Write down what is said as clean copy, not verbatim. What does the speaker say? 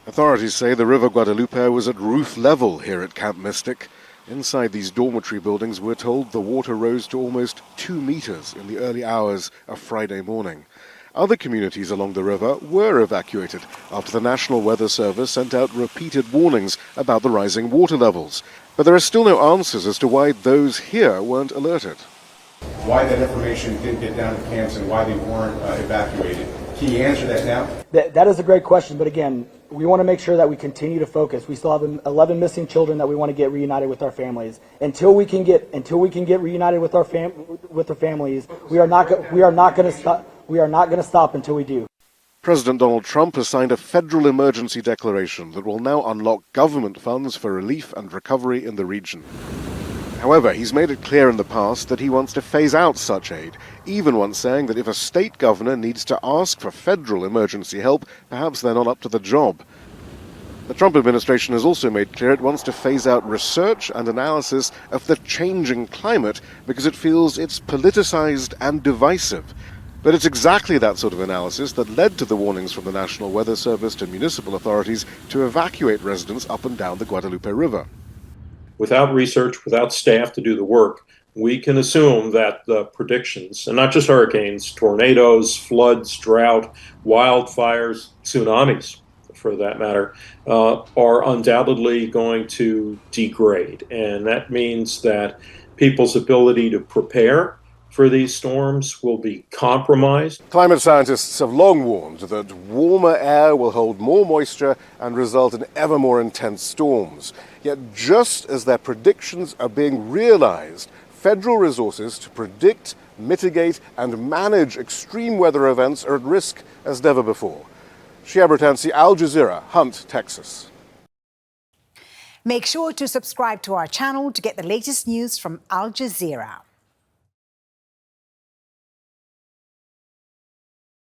Authorities say the River Guadalupe was at roof level here at Camp Mystic. Inside these dormitory buildings, we're told the water rose to almost 2 meters in the early hours of Friday morning. Other communities along the river were evacuated after the National Weather Service sent out repeated warnings about the rising water levels. But there are still no answers as to why those here weren't alerted. Why that information didn't get down to camps and why they weren't evacuated. Can you answer that now? That is a great question, but again, we want to make sure that we continue to focus. We still have 11 missing children that we want to get reunited with our families. Until we can get reunited with our families, we are not going to stop. We are not going to stop until we do. President Donald Trump has signed a federal emergency declaration that will now unlock government funds for relief and recovery in the region. However, he's made it clear in the past that he wants to phase out such aid, even once saying that if a state governor needs to ask for federal emergency help, perhaps they're not up to the job. The Trump administration has also made clear it wants to phase out research and analysis of the changing climate because it feels it's politicized and divisive. But it's exactly that sort of analysis that led to the warnings from the National Weather Service to municipal authorities to evacuate residents up and down the Guadalupe River. Without research, without staff to do the work, we can assume that the predictions, and not just hurricanes, tornadoes, floods, drought, wildfires, tsunamis, for that matter, are undoubtedly going to degrade. And that means that people's ability to prepare for these storms will be compromised. Climate scientists have long warned that warmer air will hold more moisture and result in ever more intense storms. Yet just as their predictions are being realized, federal resources to predict, mitigate, and manage extreme weather events are at risk as never before. Shihab, Rattansi, Al Jazeera, Hunt, Texas. Make sure to subscribe to our channel to get the latest news from Al Jazeera.